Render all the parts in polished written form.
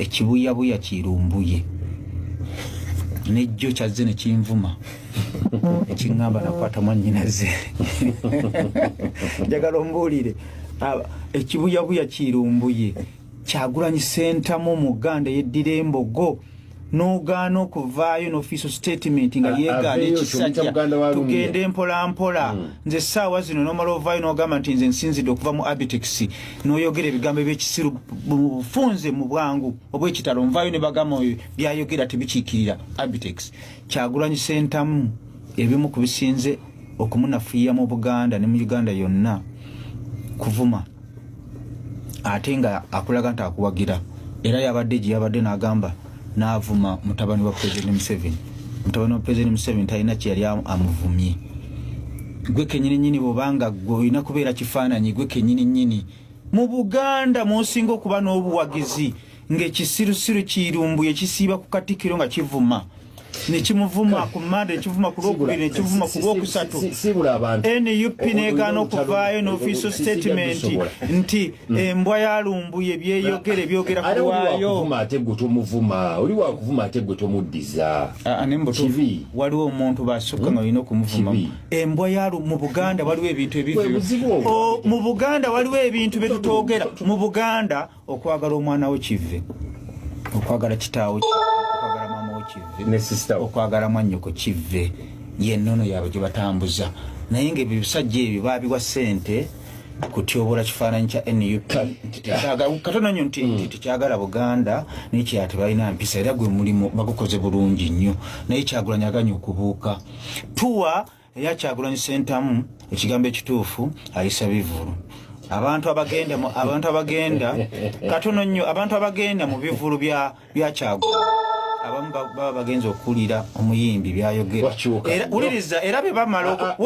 Ekibuyabuya kirumbuye nejjo kyazze ne kinvuma ekingamba nakwata mwanyinaze njagala ombuulire ekibuyabuya kirumbuye Kyagulanyi sentamu Muganda yeddira embogo n'ogaana okuvaayo n'official statement nga yeegaana ekisajja tugende mpola nze ssaawa zino n'omala ovaayo n'ogamba nti nze nsinzidde okuva mu Abitex n'oyogera ebigambo eby'ekisiru bufunze mu bwangu obw'ekitalo nvaayo ne bagamba byayogera tebikiikirira Abitex. Kyagulanyi sentamu ebimu ku bisinze okumunafuya mu Buganda ne mu Uganda yonna kuvuma ate nga akulaga nti akuwagira era yabadde gye yabadde n'agamba n'avuma mutabani wa President Museveni. Mutabani wa President Museveni talina kye yali amuvumye. Gwe kenyini nyini bobanga gwe olina kubeera kifaananyi gwe kenyini nyini mu Buganda musinga okuba n'obuwagizi ng'ekisirusiru kirumbuye kisiiba ku Katikkiro nga kivuma nekimuvuma ku Mande ekivuma ku Lwokubiri nekivuma ku Lwokusatu NUP negaana okuvaayo n'official statement nti embwa ya Lumbuye byeyogere byogera ku waayo oli wakuvuma ate gwe tomuddiza waliwo omuntu basukka nga olina okumuvuma embwa ya mu Buganda waliwo ebintu ebivivu mu Buganda waliwo ebintu byetutogera mu Buganda okwagala omwana we kive okwagala kitaawe okwagala mwannyoko kive yennono yaabwe gye batambuza naye ng'ebisajja ebyo baabiwa ssente kutyobola kifaananyi kya NUP katono nnyo nti tekyagala Buganda naye kyate balina mpisa era gwe mulimu bagukoze bulungi nnyo naye Kyagulanyi aganya okubuuka tuwa eya Kyagulanyi sentamu ekigambo ekituufu ayisa bivulu abantu abagenda katono nnyo abantu abagenda mu bivulu bya Kyagulanyi abamu baba bagenza okulira omuyimbi byayogera uliriza era bebamala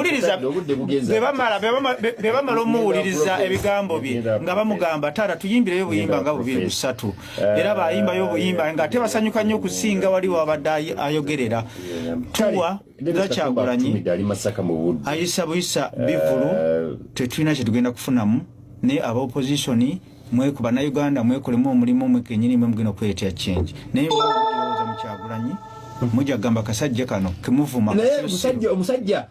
omuwuliriza ebigambo bye nga bamugamba taata tuyimbireyo buyimba nga bubiri busatu era bayimbayo obuyimba nga ate basanyuka nnyo okusinga waliwo abadde ayogerera tuwa za Kyagulanyi ayisa buyisa bivulu tetulina kyetugenda kufunamu ne aba opposition mwekuba na Uganda mwekolemu omulimu mwekenyini mwemugenda okuleetera change naye Kyagulanyi mujja gamba kasajja kano kemuvuma omusajja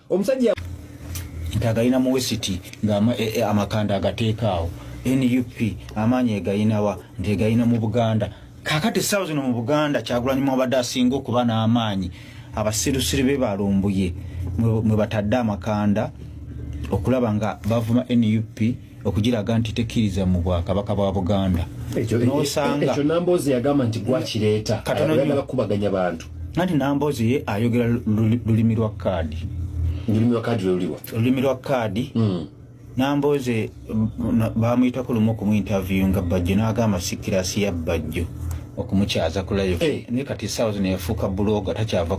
ntagalina mu West nga amakanda agateekaawo NUP amaanyi egayinawa ntegayina mu Buganda kakati ssaawa zino mu Buganda Kyagulanyi mwabadde asinga okuba n'amaanyi abasirusiru be balumbuye mwe batadde amakanda okulaba nga bavuma NUP okugiraga nti tekkiriza mu Bwakabaka bwa Buganda ekyo Namboozi yagamba nti gwakireeta ayagala kubaganya bantu nti Namboozi ye ayogera lulimi lwa kaadi Namboozi bamuyitako lumu okumuinterview nga Bajjo n'agamba sikirasi ya Bajjo okumukyaza kulayo ne kati ssaawa zino yafuuka buloga takyava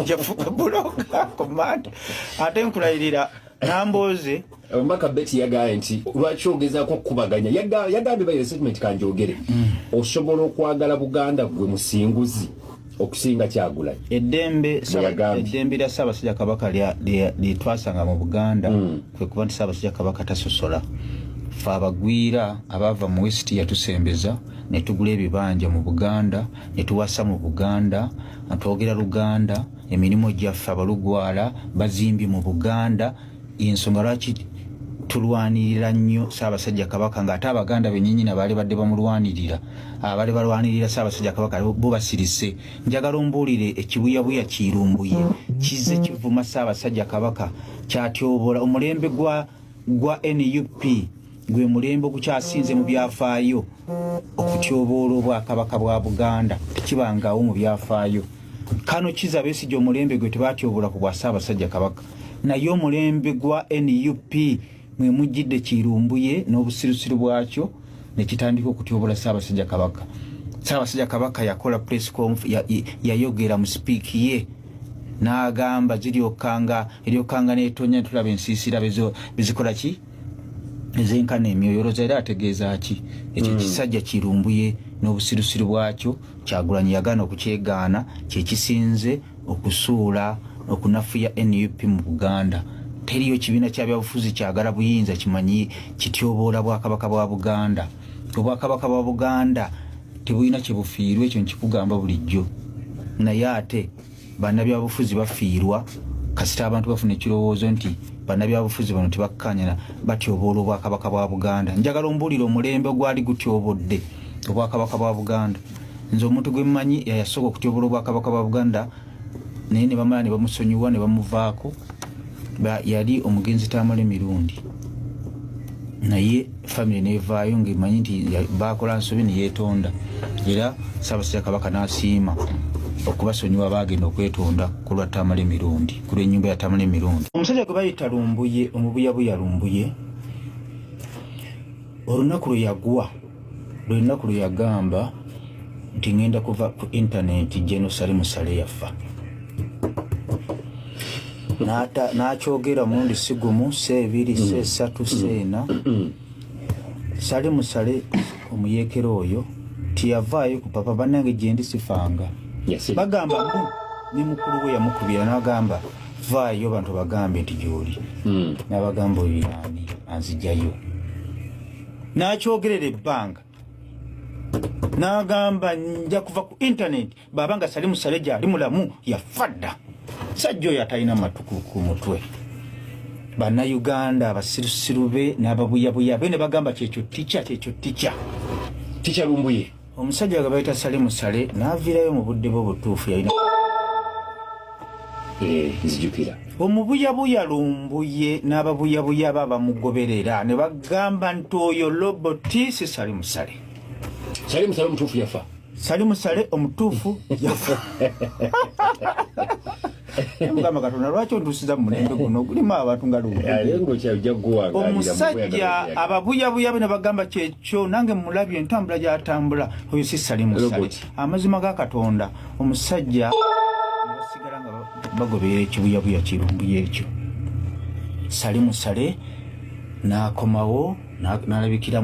yafuuka buloga komanda ate nkulayirira Namboozi Omaka Betty yagaye nti lwaki ogezaako okubaganya yagambye bayo statement kanjogere osobola okwagala Buganda gwe musinguzi okusinga Kyagulanyi eddembe lya Ssaabasajja Kabaka lyetwasanga mu Buganda kwe kuba nti Ssaabasajja Kabaka tasosola fe abagwira abaava mu West yatusembeza ne tugula ebibanja mu Buganda ne tuwasa mu Buganda atwogera Luganda emirimu gyaffe abalugwala bazimbye mu Buganda ensonga lwaki tulwanirira nnyo Ssaabasajja Kabaka ng'ate Abaganda bennyini abaali badde bamulwanirira abaali balwanirira Ssaabasajja Kabaka bo basirise njagala ombuulire ekibuyabuya kirumbuye kizze kivuma Ssaabasajja Kabaka kyatyobola omulembe gwa NUP gwe mulembe ogukyasinze mu byafaayo okutyoboola Obwakabaka bwa Buganda tekibangaawo mu byafaayo kano kiza Besigye omulembe gwe tebatyobola ku bwa Ssaabasajja Kabaka naye omulembe gwa NUP mwe mujjidde kirumbuye n'obusirusiru bwakyo ne kitandika okutyobola Ssaabasajja Kabaka. Ssaabasajja Kabaka yakola press conference yayogera mu speak ye n'agamba eryokanga n'etonya tulaba ensiisira bezikola ki ezenkana emyoyoloza era ategeeza ki ekyo kisajja kirumbuye n'obusirusiru bwakyo Kyagulanyi yagaana okukyegaana kyekisinze okusuula okunafuya NUP mu Buganda. Teriyo kibiina kya byabufuzi kyagala buyinza kimanyi kityoboola Bwakabaka bwa Buganda. Obwakabaka bwa Buganda tebulina kyebufiirwa ekyo nkikugamba bulijjo naye ate bannabyabufuzi bafiirwa kasita abantu bafuna ekirowoozo nti bannabyabufuzi bano tebakkanya batyoboola obwakabaka bwa Buganda. Njagala ombuulire omulembe gwali gutyobodde obwakabaka bwa Buganda. Nze omuntu gwe mmanyi yasooka okutyoboola obwakabaka bwa Buganda naye ne bamala ne bamusonyiwa ne bamuvaako yali omugenzi Tamale Mirundi naye family nevaayo ng'emanyi nti baakola nsobi ne yeetonda era Ssaabasajja Kabaka n'asiima okubasonyiwa bagenda okwetonda ku lwa Tamale Mirundi ku lw'ennyumba ya Tamale Mirundi. Omusajja gwe bayita Lumbuye omubuyabuya Lumbuye olunaku lwe yagwa lunaku lwe yagamba nti ngenda kuva ku intaneti Jerusalem Sale yafa n'akyogera mulundi si gumu seebiri seesatu seena Sale Musale omuyeekero oyo tiyavaayo ku papa bannange gye ndi sifanga bagamba ne mukulu we yamukubira n'agamba vaayo bantu bagambe nti gy'oli n'abagamba oyo yaani anzijjayo n'akyogerera ebbanga n'agamba nja kuva ku intaneti baabanga Sale Musale gy'ali mulamu yafa dda. Sajja oyo atalina matuku ku mutwe. Bannayuganda abasirusiru be n'ababuyabuya be ne bagamba kyekyo tica Lumbuye. Omusajja gwe bayita Sale Musale n'aviirayo mu budde bwe butuufu yalina nzijukira omubuyabuya Lumbuye n'ababuyabuya bamugoberera ne bagamba nti oyo loboti si Sale Musale. Sale Musale omutuufu yafa. Sale Musale omutuufu yafa. Mugamba Katonda lwaki ontuusiza mu mulembe guno gulimu abantu nga Lumbuye. Omusajja ababuyabuya be ne bagamba kyekyo nange mulabye entambula gy'atambula oyo si Sale Musale. Amazima ga Katonda omusajja basigala nga bagoberera ekibuyabuya kirumbuye ekyo. Sale Musale n'akomawo n'alabikira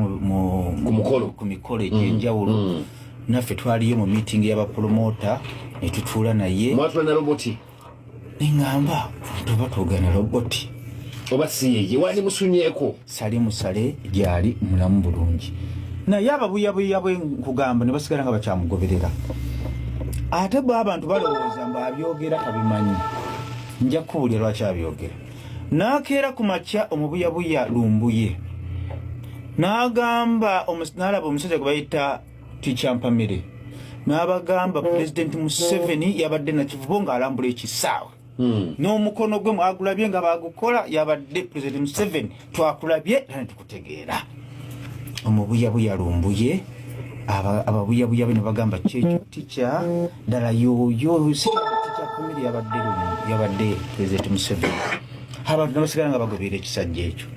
ku mikolo egy'enjawulo. Naffe twaliyo mu meeting y'abapromota ne tutuula naye. Mwatula na roboti. Ngamba tuba tugana roboti. Oba siye wali musunyeeko. Sale Musale gyali mulamu bulungi. Naye ababuyabuya bwe nkugamba ne basigala nga bakyamugoberera. Ate bwe abantu balowooza mba abyogera tabimanyi. Nja kuwulira lwaki abyogera. N'akeera ku makya omubuyabuya Lumbuye. N'agamba n'alaba omusajja gwe bayita Tichampamire. N'abagamba President Museveni yabadde na kivubo ng'alambula ekisaawe. N'omukono gwe mwagulabye nga bagukola yabadde President Museveni twakulabye era tukutegeera. Omubuyabuya Lumbuye ababuyabuya be ne bagamba kyekyo tica ddala yoyo si Tichampamire yabadde President Museveni. Abantu nabasigala nga bagoberera ekisajja ekyo.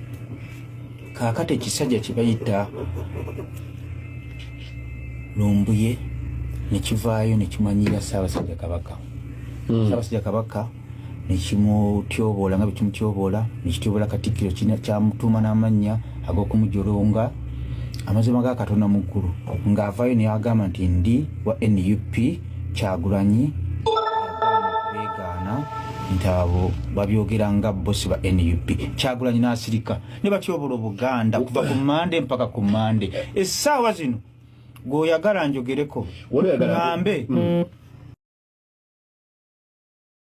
Kaakati ekisajja kye bayita Lumbuye ne kivaayo ne kimanyira Ssaabasajja Kabaka. Ssaabasajja Kabaka ne kimutyoboola nga bwe kimutyoboola ne kityoboola Katikkiro kyamutuuma n'amannya ag'okumujolonga amazima ga Katonda mu ggulu ng'avaayo ne agamba nti ndi wa NUP Kyagulanyi beegaana nti abo babyogera nga bosi ba NUP. Kyagulanyi n'asirika ne batyoboola Obuganda kuva ku Mande mpaka ku Mande. Essaawa zino gw'oyagala njogereko ngambe